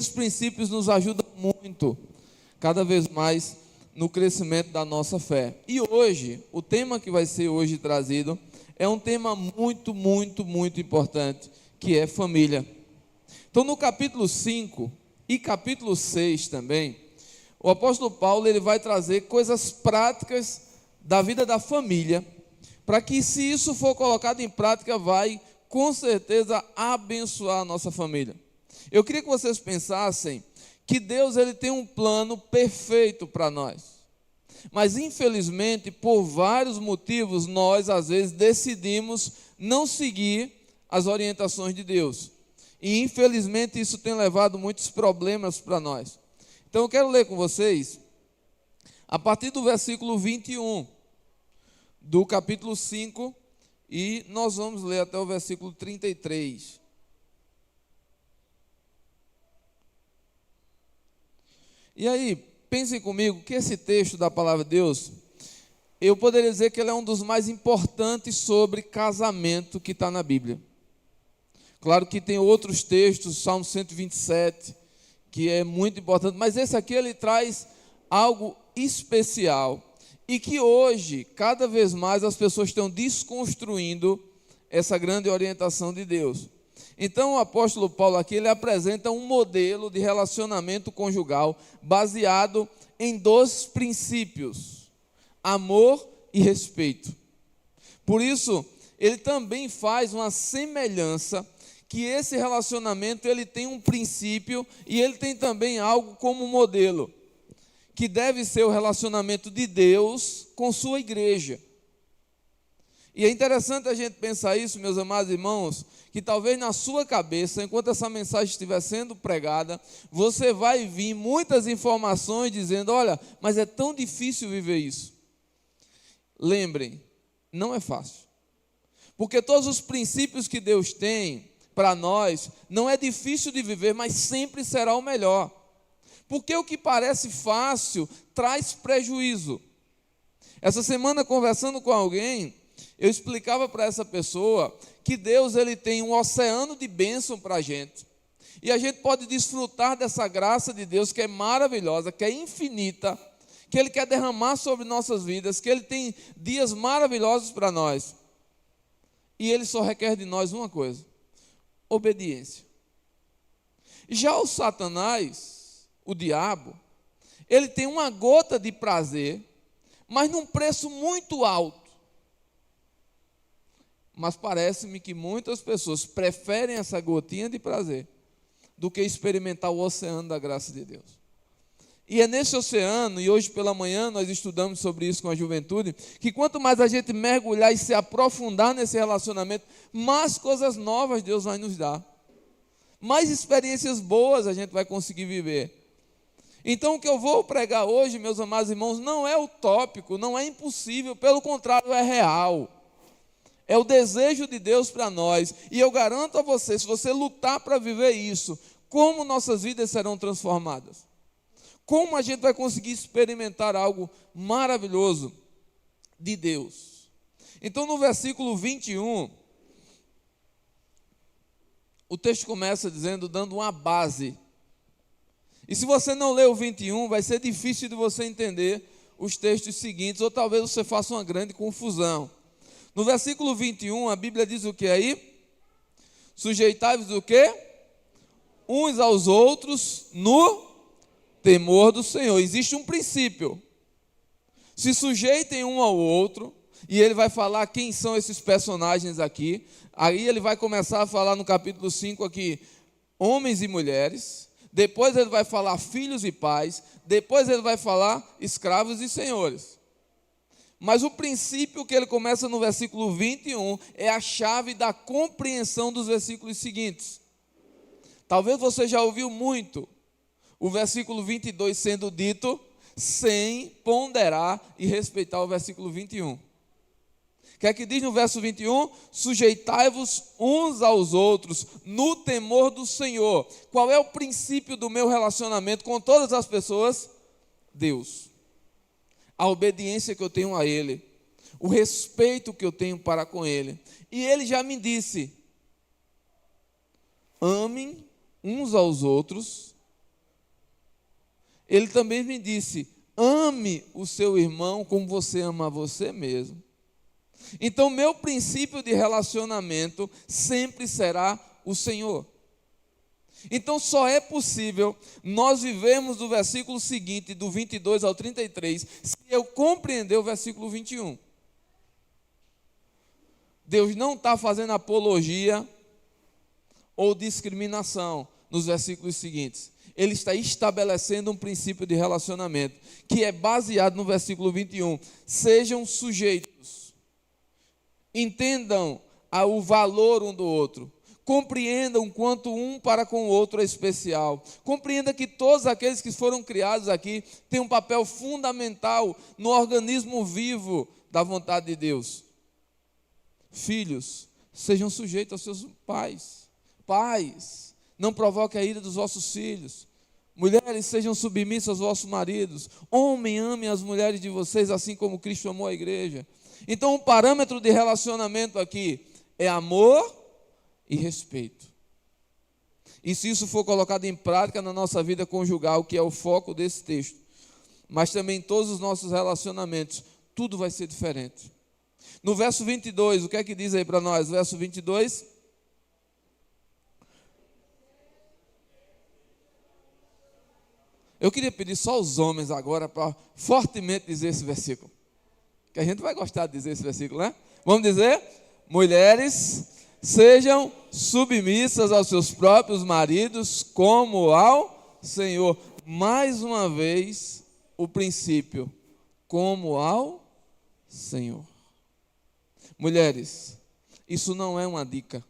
esses princípios nos ajudam muito, cada vez mais, no crescimento da nossa fé. E hoje, o tema que vai ser hoje trazido é um tema muito, muito, muito importante, que é família. Então, no capítulo 5 e capítulo 6 também, o apóstolo Paulo ele vai trazer coisas práticas da vida da família, para que, se isso for colocado em prática, vai, com certeza, abençoar a nossa família. Eu queria que vocês pensassem que Deus ele tem um plano perfeito para nós. Mas, infelizmente, por vários motivos, nós, às vezes, decidimos não seguir as orientações de Deus. E, infelizmente, isso tem levado muitos problemas para nós. Então, eu quero ler com vocês, a partir do versículo 21, do capítulo 5, e nós vamos ler até o versículo 33. E aí, pensem comigo que esse texto da palavra de Deus, eu poderia dizer que ele é um dos mais importantes sobre casamento que está na Bíblia. Claro que tem outros textos, Salmo 127, que é muito importante, mas esse aqui ele traz algo especial e que hoje, cada vez mais, as pessoas estão desconstruindo essa grande orientação de Deus. Então, o apóstolo Paulo aqui, ele apresenta um modelo de relacionamento conjugal baseado em dois princípios: amor e respeito. Por isso, ele também faz uma semelhança que esse relacionamento ele tem um princípio e ele tem também algo como modelo, que deve ser o relacionamento de Deus com sua igreja. E é interessante a gente pensar isso, meus amados irmãos, que talvez na sua cabeça, enquanto essa mensagem estiver sendo pregada, você vai vir muitas informações dizendo: olha, mas é tão difícil viver isso. Lembrem, não é fácil. Porque todos os princípios que Deus tem para nós, não é difícil de viver, mas sempre será o melhor. Porque o que parece fácil traz prejuízo. Essa semana, conversando com alguém, eu explicava para essa pessoa que Deus ele tem um oceano de bênção para a gente. E a gente pode desfrutar dessa graça de Deus que é maravilhosa, que é infinita, que Ele quer derramar sobre nossas vidas, que Ele tem dias maravilhosos para nós. E Ele só requer de nós uma coisa: obediência. Já o Satanás, o diabo, ele tem uma gota de prazer, mas num preço muito alto. Mas parece-me que muitas pessoas preferem essa gotinha de prazer do que experimentar o oceano da graça de Deus. E é nesse oceano, e hoje pela manhã nós estudamos sobre isso com a juventude, que quanto mais a gente mergulhar e se aprofundar nesse relacionamento, mais coisas novas Deus vai nos dar. Mais experiências boas a gente vai conseguir viver. Então o que eu vou pregar hoje, meus amados irmãos, não é utópico, não é impossível, pelo contrário, é real. É o desejo de Deus para nós. E eu garanto a você, se você lutar para viver isso, como nossas vidas serão transformadas. Como a gente vai conseguir experimentar algo maravilhoso de Deus. Então, no versículo 21, o texto começa dizendo, dando uma base. E se você não ler o 21, vai ser difícil de você entender os textos seguintes, ou talvez você faça uma grande confusão. No versículo 21, a Bíblia diz o que aí? Sujeitai-vos o quê? Uns aos outros no temor do Senhor. Existe um princípio. Se sujeitem um ao outro, e ele vai falar quem são esses personagens aqui. Aí ele vai começar a falar no capítulo 5 aqui, homens e mulheres. Depois ele vai falar filhos e pais. Depois ele vai falar escravos e senhores. Mas o princípio que ele começa no versículo 21 é a chave da compreensão dos versículos seguintes. Talvez você já ouviu muito o versículo 22 sendo dito sem ponderar e respeitar o versículo 21. O que é que diz no verso 21? Sujeitai-vos uns aos outros no temor do Senhor. Qual é o princípio do meu relacionamento com todas as pessoas? Deus. A obediência que eu tenho a Ele, o respeito que eu tenho para com Ele. E Ele já me disse: amem uns aos outros ele também me disse: ame o seu irmão como você ama a você mesmo. Então, meu princípio de relacionamento sempre será o Senhor. Então, só é possível nós vivermos do versículo seguinte, do 22 ao 33, se eu compreender o versículo 21. Deus não está fazendo apologia ou discriminação nos versículos seguintes. Ele está estabelecendo um princípio de relacionamento, que é baseado no versículo 21. Sejam sujeitos, entendam o valor um do outro, compreendam quanto um para com o outro é especial, compreenda que todos aqueles que foram criados aqui têm um papel fundamental no organismo vivo da vontade de Deus. Filhos, sejam sujeitos aos seus pais. Pais, não provoquem a ira dos vossos filhos. Mulheres, sejam submissas aos vossos maridos. Homem, amem as mulheres de vocês, assim como Cristo amou a igreja. Então, o parâmetro de relacionamento aqui é amor e respeito. E se isso for colocado em prática na nossa vida conjugal, que é o foco desse texto, mas também em todos os nossos relacionamentos, tudo vai ser diferente. No verso 22, o que é que diz aí para nós? Verso 22. Eu queria pedir só os homens agora para fortemente dizer esse versículo. Que a gente vai gostar de dizer esse versículo, né? Vamos dizer? Mulheres, sejam submissas aos seus próprios maridos como ao Senhor. Mais uma vez, o princípio, como ao Senhor. Mulheres, isso não é uma dica,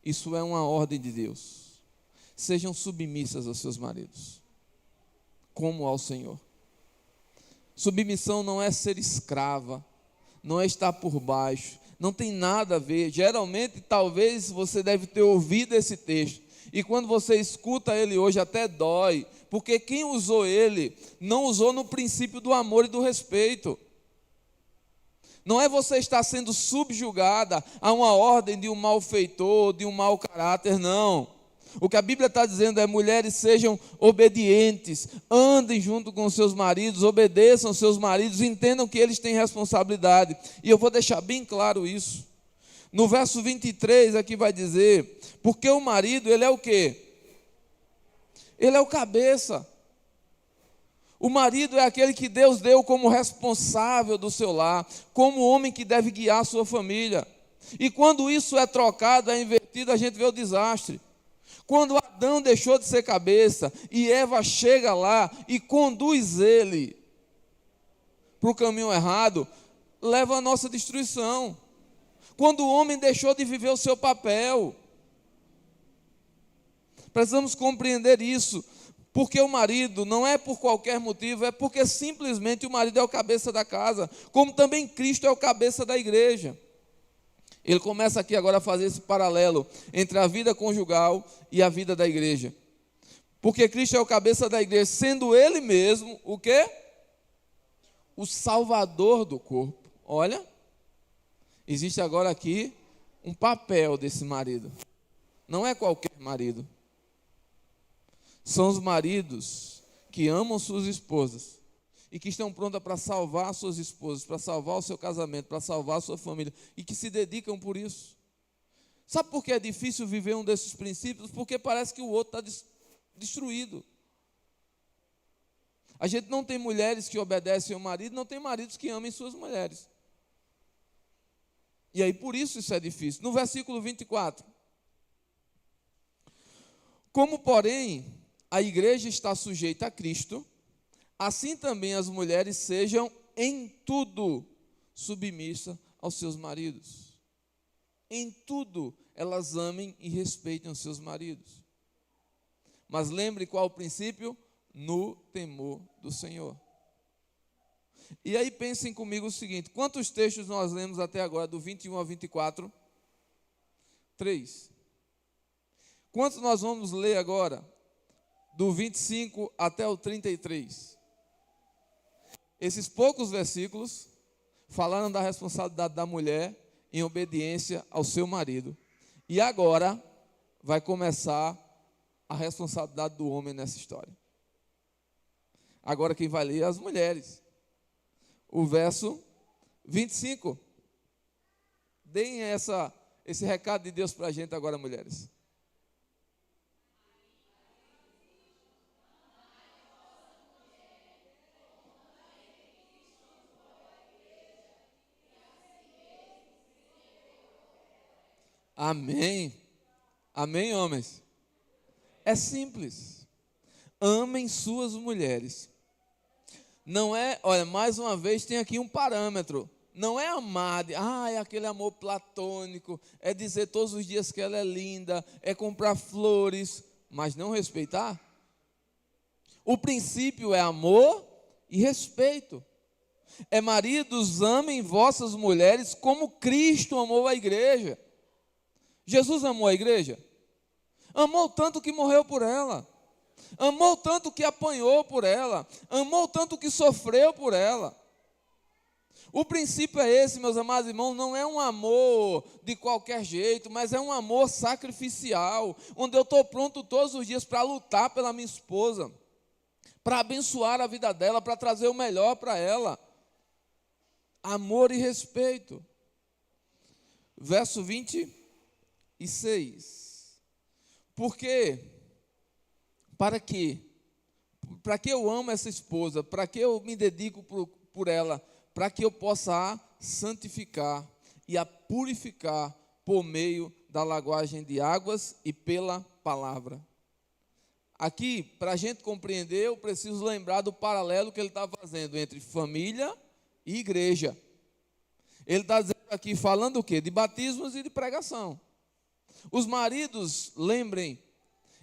isso é uma ordem de Deus. Sejam submissas aos seus maridos, como ao Senhor. Submissão não é ser escrava, não é estar por baixo, não tem nada a ver. Geralmente, talvez você deve ter ouvido esse texto, e quando você escuta ele hoje até dói, porque quem usou ele, não usou no princípio do amor e do respeito. Não é você estar sendo subjugada a uma ordem de um malfeitor, de um mau caráter, não. O que a Bíblia está dizendo é: mulheres, sejam obedientes, andem junto com seus maridos, obedeçam seus maridos, entendam que eles têm responsabilidade. E eu vou deixar bem claro isso. No verso 23 aqui vai dizer: porque o marido, ele é o quê? Ele é o cabeça. O marido é aquele que Deus deu como responsável do seu lar, como homem que deve guiar a sua família. E quando isso é trocado, é invertido, a gente vê o desastre. Quando Adão deixou de ser cabeça e Eva chega lá e conduz ele para o caminho errado, leva a nossa destruição. Quando o homem deixou de viver o seu papel, precisamos compreender isso. Porque o marido não é por qualquer motivo, é porque simplesmente o marido é o cabeça da casa, como também Cristo é o cabeça da igreja. Ele começa aqui agora a fazer esse paralelo entre a vida conjugal e a vida da igreja. Porque Cristo é o cabeça da igreja, sendo Ele mesmo o quê? O salvador do corpo. Olha, existe agora aqui um papel desse marido. Não é qualquer marido. São os maridos que amam suas esposas e que estão prontas para salvar suas esposas, para salvar o seu casamento, para salvar a sua família, e que se dedicam por isso. Sabe por que é difícil viver um desses princípios? Porque parece que o outro está destruído. A gente não tem mulheres que obedecem ao marido, não tem maridos que amem suas mulheres. E aí por isso é difícil. No versículo 24. Como, porém, a igreja está sujeita a Cristo, assim também as mulheres sejam em tudo submissas aos seus maridos. Em tudo elas amem e respeitem os seus maridos. Mas lembre qual o princípio? No temor do Senhor. E aí pensem comigo o seguinte: quantos textos nós lemos até agora, do 21 ao 24? 3. Quantos nós vamos ler agora? Do 25 até o 33. Esses poucos versículos falaram da responsabilidade da mulher em obediência ao seu marido. E agora vai começar a responsabilidade do homem nessa história. Agora quem vai ler é as mulheres. O verso 25. Deem esse recado de Deus para a gente agora, mulheres. Amém. Amém, homens? É simples. Amem suas mulheres. Não é, olha, mais uma vez tem aqui um parâmetro. Não é amar, é aquele amor platônico, é dizer todos os dias que ela é linda, é comprar flores, mas não respeitar. O princípio é amor e respeito. É maridos, amem vossas mulheres como Cristo amou a igreja. Jesus amou a igreja? Amou tanto que morreu por ela. Amou tanto que apanhou por ela. Amou tanto que sofreu por ela. O princípio é esse, meus amados irmãos, não é um amor de qualquer jeito, mas é um amor sacrificial, onde eu estou pronto todos os dias para lutar pela minha esposa, para abençoar a vida dela, para trazer o melhor para ela. Amor e respeito. Verso 26. Porque, para que eu amo essa esposa, para que eu me dedico por ela, para que eu possa a santificar e a purificar por meio da laguagem de águas e pela palavra. Aqui, para a gente compreender, eu preciso lembrar do paralelo que ele está fazendo entre família e igreja. Ele está dizendo aqui, falando o quê? De batismos e de pregação. Os maridos, lembrem,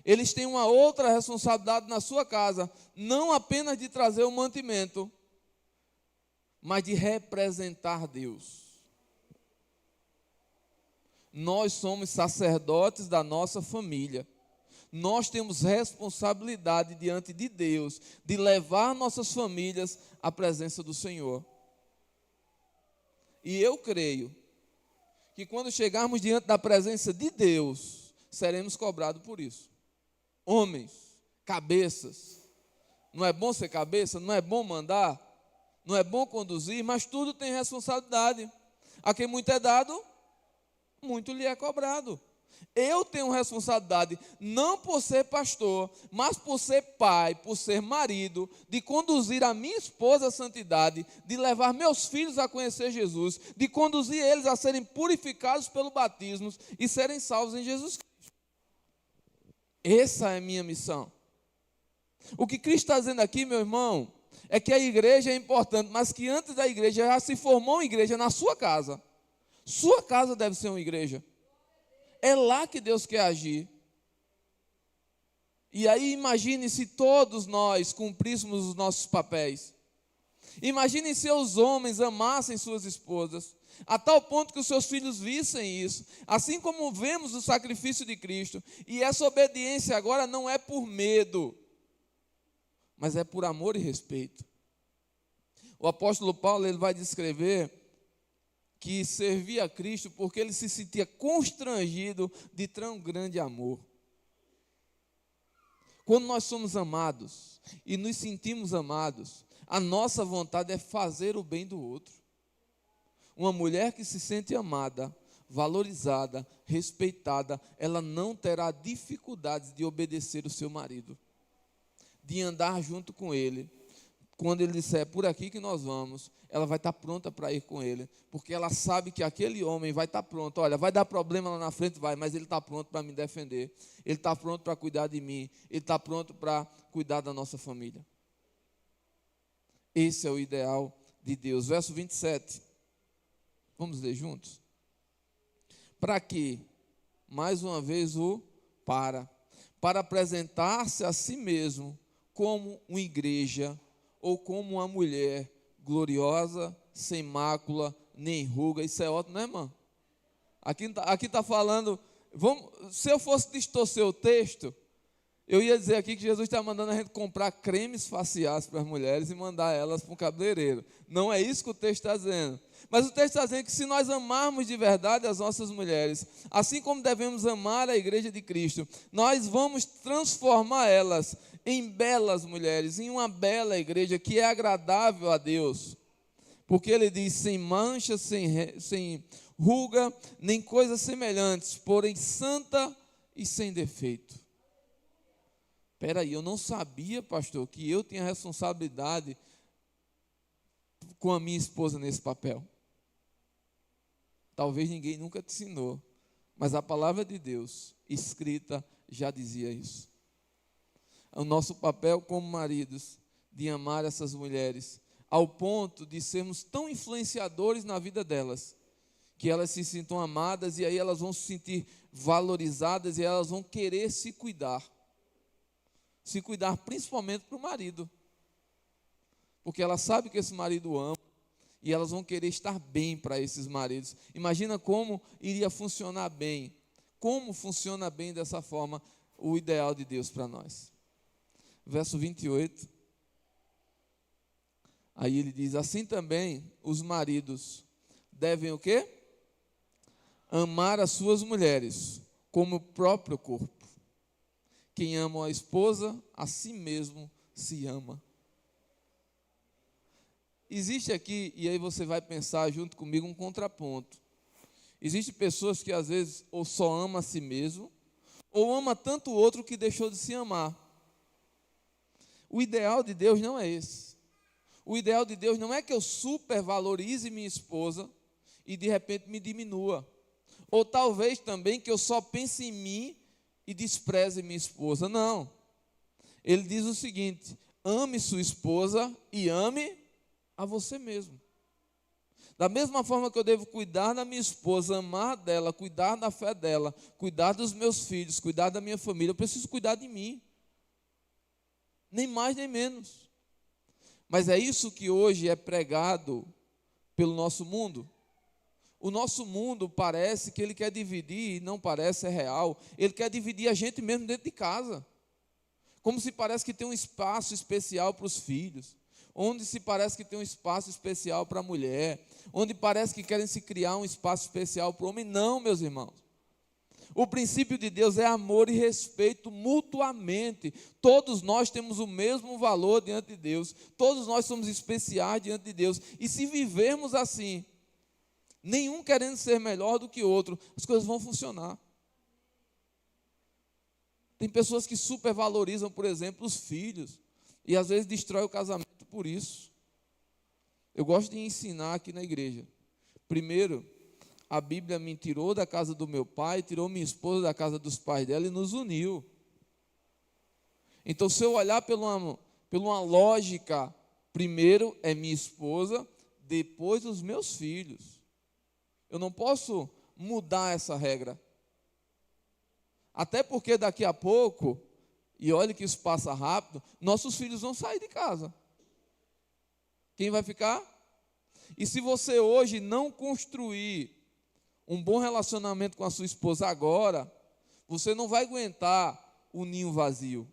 eles têm uma outra responsabilidade na sua casa, não apenas de trazer o mantimento, mas de representar Deus. Nós somos sacerdotes da nossa família. Nós temos responsabilidade diante de Deus de levar nossas famílias à presença do Senhor. E eu creio que quando chegarmos diante da presença de Deus, seremos cobrados por isso. Homens, cabeças. Não é bom ser cabeça? Não é bom mandar? Não é bom conduzir? Mas tudo tem responsabilidade. A quem muito é dado, muito lhe é cobrado. Eu tenho responsabilidade, não por ser pastor, mas por ser pai, por ser marido, de conduzir a minha esposa à santidade, de levar meus filhos a conhecer Jesus, de conduzir eles a serem purificados pelo batismo e serem salvos em Jesus Cristo. Essa é a minha missão. O que Cristo está dizendo aqui, meu irmão, é que a igreja é importante, mas que antes da igreja já se formou uma igreja na sua casa. Sua casa deve ser uma igreja. É lá que Deus quer agir. E aí imagine se todos nós cumpríssemos os nossos papéis. Imagine se os homens amassem suas esposas, a tal ponto que os seus filhos vissem isso, assim como vemos o sacrifício de Cristo. E essa obediência agora não é por medo, mas é por amor e respeito. O apóstolo Paulo, ele vai descrever que servia a Cristo porque ele se sentia constrangido de tão grande amor. Quando nós somos amados e nos sentimos amados, a nossa vontade é fazer o bem do outro. Uma mulher que se sente amada, valorizada, respeitada, ela não terá dificuldades de obedecer o seu marido, de andar junto com ele. Quando ele disser, é por aqui que nós vamos, ela vai estar pronta para ir com ele, porque ela sabe que aquele homem vai estar pronto. Olha, vai dar problema lá na frente, vai, mas ele está pronto para me defender, ele está pronto para cuidar de mim, ele está pronto para cuidar da nossa família. Esse é o ideal de Deus. Verso 27, vamos ler juntos? Para quê? Mais uma vez para apresentar-se a si mesmo como uma igreja, ou como uma mulher gloriosa, sem mácula, nem ruga. Isso é ótimo, né, irmão? Aqui está falando, se eu fosse distorcer o texto, eu ia dizer aqui que Jesus está mandando a gente comprar cremes faciais para as mulheres e mandar elas para um cabeleireiro. Não é isso que o texto está dizendo. Mas o texto está dizendo que se nós amarmos de verdade as nossas mulheres, assim como devemos amar a igreja de Cristo, nós vamos transformar elas em belas mulheres, em uma bela igreja que é agradável a Deus. Porque ele diz, sem mancha, sem ruga, nem coisas semelhantes, porém santa e sem defeito. Espera aí, eu não sabia, pastor, que eu tinha responsabilidade com a minha esposa nesse papel. Talvez ninguém nunca te ensinou, mas a palavra de Deus, escrita, já dizia isso. O nosso papel como maridos, de amar essas mulheres, ao ponto de sermos tão influenciadores na vida delas, que elas se sintam amadas, e aí elas vão se sentir valorizadas, e elas vão querer se cuidar principalmente para o marido, porque ela sabe que esse marido ama, e elas vão querer estar bem para esses maridos. Imagina como iria funcionar bem, como funciona bem dessa forma o ideal de Deus para nós. Verso 28, aí ele diz, assim também os maridos devem o quê? Amar as suas mulheres como o próprio corpo. Quem ama a esposa, a si mesmo se ama. Existe aqui, e aí você vai pensar junto comigo, um contraponto. Existem pessoas que às vezes ou só ama a si mesmo, ou ama tanto o outro que deixou de se amar. O ideal de Deus não é esse. O ideal de Deus não é que eu supervalorize minha esposa e de repente me diminua. Ou talvez também que eu só pense em mim e despreze minha esposa. Não. Ele diz o seguinte, ame sua esposa e ame a você mesmo. Da mesma forma que eu devo cuidar da minha esposa, amar dela, cuidar da fé dela, cuidar dos meus filhos, cuidar da minha família, eu preciso cuidar de mim. Nem mais nem menos. Mas é isso que hoje é pregado pelo nosso mundo. O nosso mundo parece que ele quer dividir, e não parece, é real. Ele quer dividir a gente mesmo dentro de casa. Como se parece que tem um espaço especial para os filhos. Onde se parece que tem um espaço especial para a mulher. Onde parece que querem se criar um espaço especial para o homem. Não, meus irmãos. O princípio de Deus é amor e respeito mutuamente. Todos nós temos o mesmo valor diante de Deus. Todos nós somos especiais diante de Deus. E se vivermos assim, nenhum querendo ser melhor do que outro, as coisas vão funcionar. Tem pessoas que supervalorizam, por exemplo, os filhos. E às vezes destrói o casamento por isso. Eu gosto de ensinar aqui na igreja. Primeiro, a Bíblia me tirou da casa do meu pai, tirou minha esposa da casa dos pais dela e nos uniu. Então, se eu olhar por uma lógica, primeiro é minha esposa, depois os meus filhos. Eu não posso mudar essa regra. Até porque daqui a pouco, e olha que isso passa rápido, nossos filhos vão sair de casa. Quem vai ficar? E se você hoje não construir um bom relacionamento com a sua esposa agora, você não vai aguentar o ninho vazio.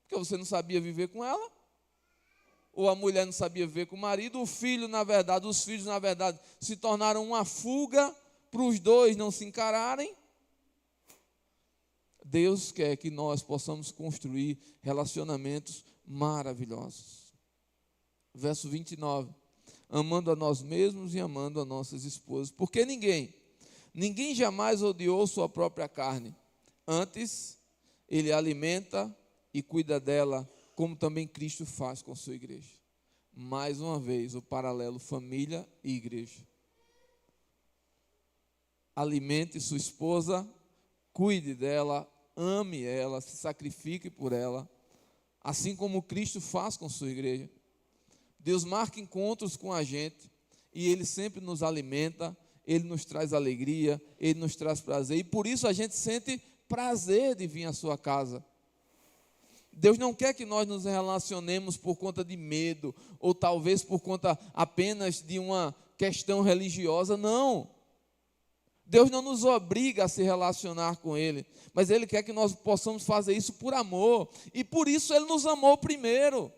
Porque você não sabia viver com ela, ou a mulher não sabia viver com o marido, os filhos, na verdade, se tornaram uma fuga para os dois não se encararem. Deus quer que nós possamos construir relacionamentos maravilhosos. Verso 29. Amando a nós mesmos e amando a nossas esposas. Porque ninguém jamais odiou sua própria carne. Antes, ele alimenta e cuida dela, como também Cristo faz com sua igreja. Mais uma vez, o paralelo família e igreja. Alimente sua esposa, cuide dela, ame ela, se sacrifique por ela, assim como Cristo faz com sua igreja. Deus marca encontros com a gente e Ele sempre nos alimenta, Ele nos traz alegria, Ele nos traz prazer, e por isso a gente sente prazer de vir à sua casa. Deus não quer que nós nos relacionemos por conta de medo, ou talvez por conta apenas de uma questão religiosa, não. Deus não nos obriga a se relacionar com Ele, mas Ele quer que nós possamos fazer isso por amor, e por isso Ele nos amou primeiro.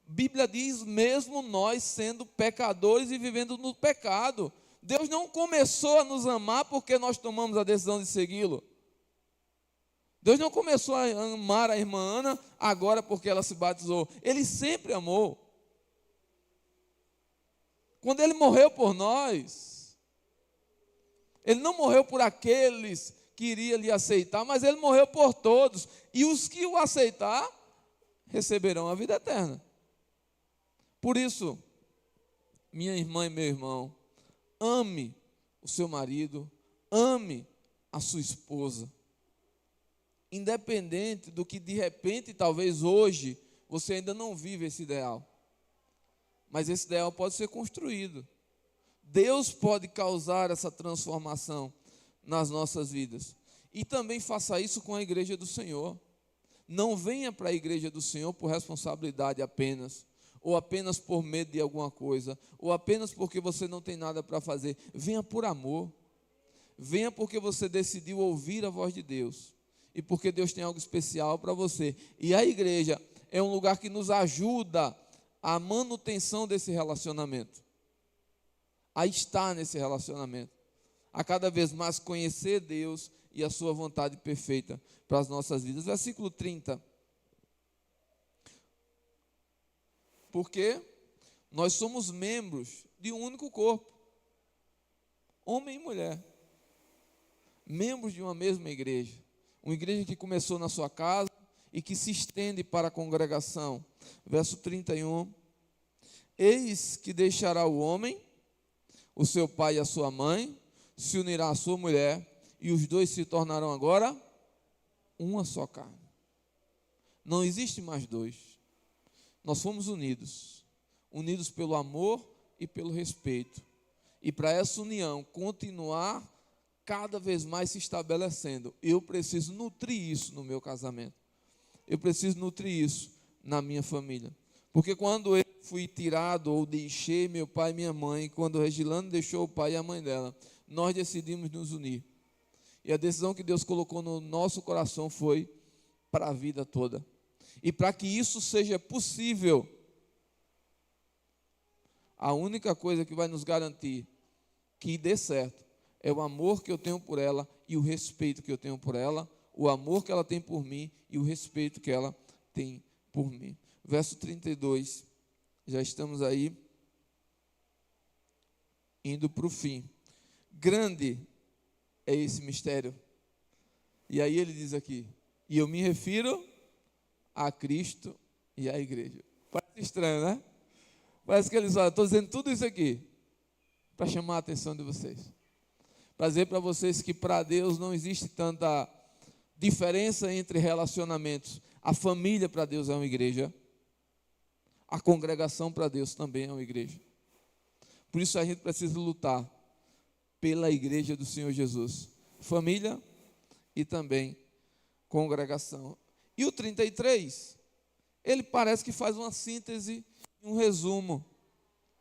Bíblia diz, mesmo nós sendo pecadores e vivendo no pecado, Deus não começou a nos amar porque nós tomamos a decisão de segui-lo. Deus não começou a amar a irmã Ana agora porque ela se batizou. Ele sempre amou. Quando Ele morreu por nós, Ele não morreu por aqueles que iriam lhe aceitar, mas Ele morreu por todos. E os que o aceitar, receberão a vida eterna. Por isso, minha irmã e meu irmão, ame o seu marido, ame a sua esposa. Independente do que de repente, talvez hoje, você ainda não vive esse ideal. Mas esse ideal pode ser construído. Deus pode causar essa transformação nas nossas vidas. E também faça isso com a igreja do Senhor. Não venha para a igreja do Senhor por responsabilidade apenas, ou apenas por medo de alguma coisa, ou apenas porque você não tem nada para fazer. Venha por amor. Venha porque você decidiu ouvir a voz de Deus. E porque Deus tem algo especial para você. E a igreja é um lugar que nos ajuda a manutenção desse relacionamento, a estar nesse relacionamento, a cada vez mais conhecer Deus e a sua vontade perfeita para as nossas vidas. Versículo 30. Porque nós somos membros de um único corpo, homem e mulher, membros de uma mesma igreja, uma igreja que começou na sua casa e que se estende para a congregação. Verso 31, eis que deixará o homem, o seu pai e a sua mãe, se unirá à sua mulher, e os dois se tornarão agora uma só carne. Não existe mais dois. Nós fomos unidos pelo amor e pelo respeito. E para essa união continuar cada vez mais se estabelecendo, eu preciso nutrir isso no meu casamento. Eu preciso nutrir isso na minha família. Porque quando eu fui tirado ou deixei meu pai e minha mãe, quando Regilane deixou o pai e a mãe dela, nós decidimos nos unir. E a decisão que Deus colocou no nosso coração foi para a vida toda. E para que isso seja possível, a única coisa que vai nos garantir que dê certo é o amor que eu tenho por ela e o respeito que eu tenho por ela, o amor que ela tem por mim e o respeito que ela tem por mim. Verso 32, já estamos aí indo para o fim. Grande é esse mistério. E aí ele diz aqui, e eu me refiro a Cristo e à igreja. Parece estranho, né? Parece que eles falam, estou dizendo tudo isso aqui para chamar a atenção de vocês. Para dizer para vocês que para Deus não existe tanta diferença entre relacionamentos. A família para Deus é uma igreja. A congregação para Deus também é uma igreja. Por isso a gente precisa lutar pela igreja do Senhor Jesus. Família e também congregação. E o 33, ele parece que faz uma síntese, um resumo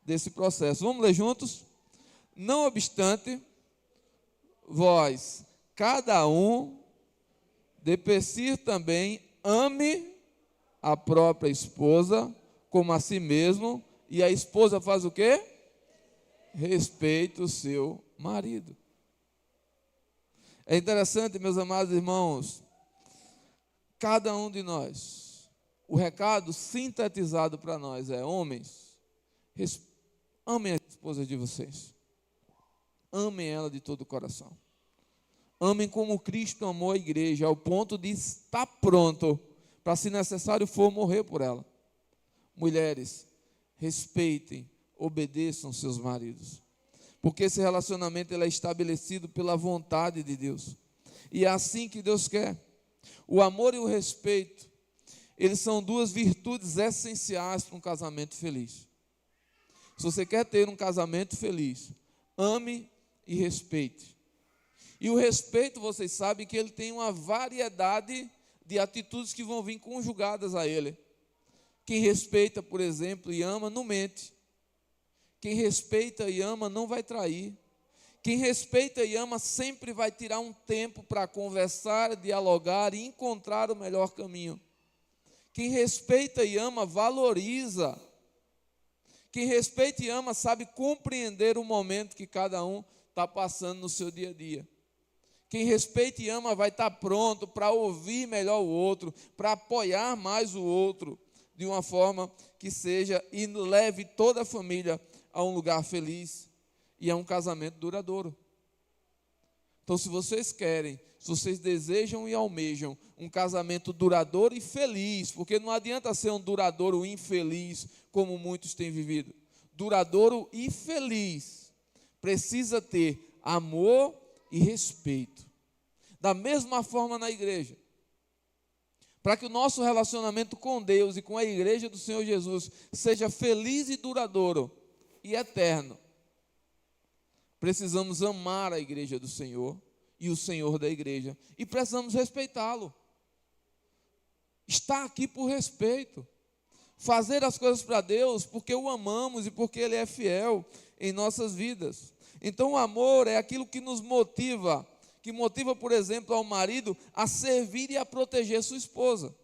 desse processo. Vamos ler juntos? Não obstante, vós, cada um, de per si também, ame a própria esposa como a si mesmo, e a esposa faz o quê? Respeita o seu marido. É interessante, meus amados irmãos, cada um de nós, o recado sintetizado para nós é: homens, amem a esposa de vocês, amem ela de todo o coração, amem como Cristo amou a igreja, ao ponto de estar pronto para, se necessário for, morrer por ela. Mulheres, respeitem, obedeçam seus maridos, porque esse relacionamento ele é estabelecido pela vontade de Deus, e é assim que Deus quer. O amor e o respeito, eles são duas virtudes essenciais para um casamento feliz. Se você quer ter um casamento feliz, ame e respeite. E o respeito, vocês sabem que ele tem uma variedade de atitudes que vão vir conjugadas a ele. Quem respeita, por exemplo, e ama, não mente. Quem respeita e ama não vai trair. Quem respeita e ama sempre vai tirar um tempo para conversar, dialogar e encontrar o melhor caminho. Quem respeita e ama valoriza. Quem respeita e ama sabe compreender o momento que cada um está passando no seu dia a dia. Quem respeita e ama vai estar pronto para ouvir melhor o outro, para apoiar mais o outro, de uma forma que seja e leve toda a família a um lugar feliz e a um casamento duradouro. Então, se vocês querem, se vocês desejam e almejam um casamento duradouro e feliz, porque não adianta ser um duradouro infeliz, como muitos têm vivido. Duradouro e feliz precisa ter amor e respeito. Da mesma forma na igreja. Para que o nosso relacionamento com Deus e com a igreja do Senhor Jesus seja feliz e duradouro e eterno, precisamos amar a igreja do Senhor e o Senhor da igreja. E precisamos respeitá-lo. Estar aqui por respeito. Fazer as coisas para Deus porque o amamos e porque Ele é fiel em nossas vidas. Então o amor é aquilo que nos motiva, que motiva, por exemplo, ao marido a servir e a proteger sua esposa.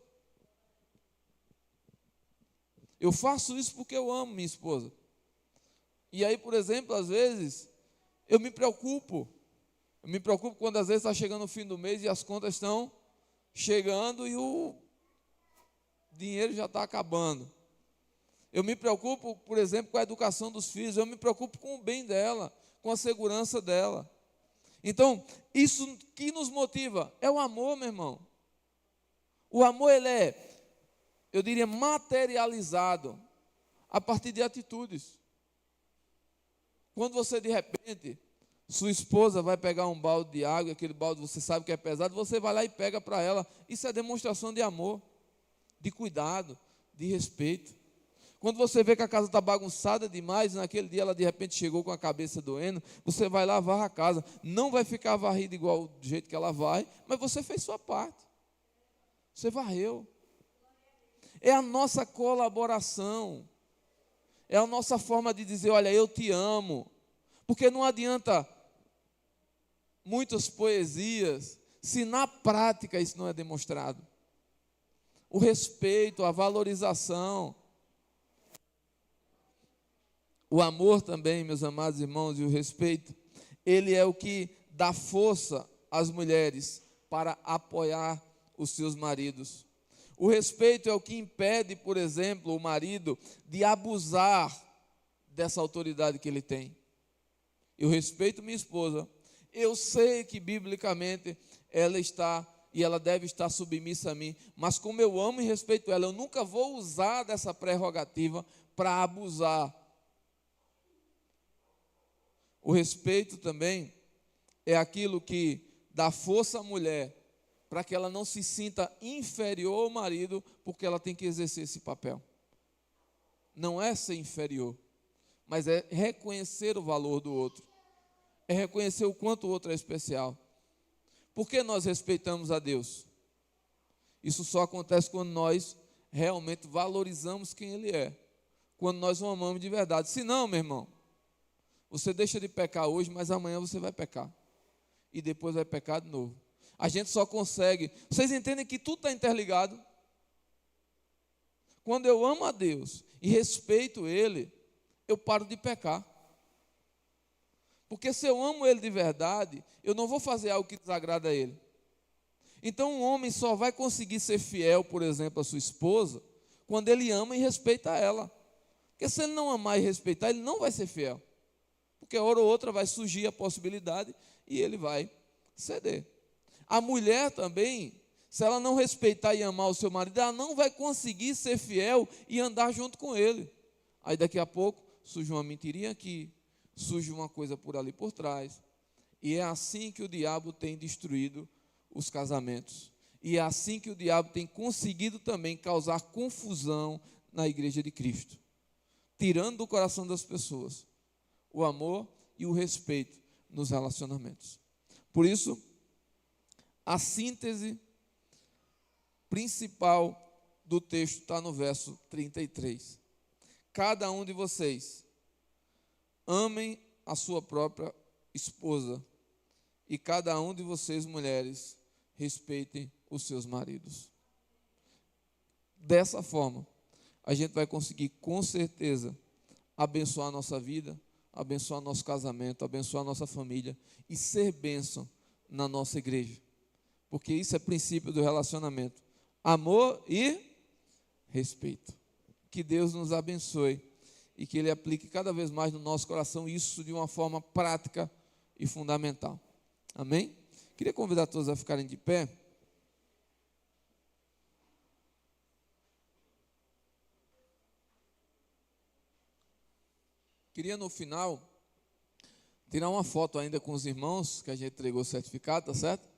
Eu faço isso porque eu amo minha esposa. E aí, por exemplo, às vezes, eu me preocupo. Eu me preocupo quando às vezes está chegando o fim do mês e as contas estão chegando e o dinheiro já está acabando. Eu me preocupo, por exemplo, com a educação dos filhos. Eu me preocupo com o bem dela, com a segurança dela. Então, isso que nos motiva é o amor, meu irmão. O amor, ele é, eu diria, materializado a partir de atitudes. Quando você, de repente, sua esposa vai pegar um balde de água, aquele balde você sabe que é pesado, você vai lá e pega para ela. Isso é demonstração de amor, de cuidado, de respeito. Quando você vê que a casa está bagunçada demais, naquele dia ela de repente chegou com a cabeça doendo, você vai lá, varra a casa. Não vai ficar varrida igual do jeito que ela vai, mas você fez sua parte. Você varreu. É a nossa colaboração. É a nossa forma de dizer, olha, eu te amo. Porque não adianta muitas poesias se na prática isso não é demonstrado. O respeito, a valorização. O amor também, meus amados irmãos, e o respeito, ele é o que dá força às mulheres para apoiar os seus maridos. O respeito é o que impede, por exemplo, o marido de abusar dessa autoridade que ele tem. Eu respeito minha esposa. Eu sei que biblicamente ela está e ela deve estar submissa a mim, mas como eu amo e respeito ela, eu nunca vou usar dessa prerrogativa para abusar. O respeito também é aquilo que dá força à mulher para que ela não se sinta inferior ao marido, porque ela tem que exercer esse papel. Não é ser inferior, mas é reconhecer o valor do outro. É reconhecer o quanto o outro é especial. Por que nós respeitamos a Deus? Isso só acontece quando nós realmente valorizamos quem Ele é. Quando nós o amamos de verdade. Se não, meu irmão, você deixa de pecar hoje, mas amanhã você vai pecar. E depois vai pecar de novo. A gente só consegue. Vocês entendem que tudo está interligado? Quando eu amo a Deus e respeito Ele, eu paro de pecar. Porque se eu amo Ele de verdade, eu não vou fazer algo que desagrada a Ele. Então um homem só vai conseguir ser fiel, por exemplo, à sua esposa, quando ele ama e respeita ela. Porque se ele não amar e respeitar, ele não vai ser fiel. Porque hora ou outra vai surgir a possibilidade e ele vai ceder. A mulher também, se ela não respeitar e amar o seu marido, ela não vai conseguir ser fiel e andar junto com ele. Aí daqui a pouco surge uma mentirinha aqui, surge uma coisa por ali por trás. E é assim que o diabo tem destruído os casamentos. E é assim que o diabo tem conseguido também causar confusão na igreja de Cristo, tirando do coração das pessoas o amor e o respeito nos relacionamentos. Por isso, a síntese principal do texto está no verso 33. Cada um de vocês amem a sua própria esposa e cada um de vocês, mulheres, respeitem os seus maridos. Dessa forma, a gente vai conseguir com certeza abençoar a nossa vida, abençoar nosso casamento, abençoar a nossa família e ser bênção na nossa igreja, porque isso é princípio do relacionamento: amor e respeito. Que Deus nos abençoe e que Ele aplique cada vez mais no nosso coração isso de uma forma prática e fundamental. Amém? Queria convidar todos a ficarem de pé. Queria no final tirar uma foto ainda com os irmãos, que a gente entregou o certificado, tá certo?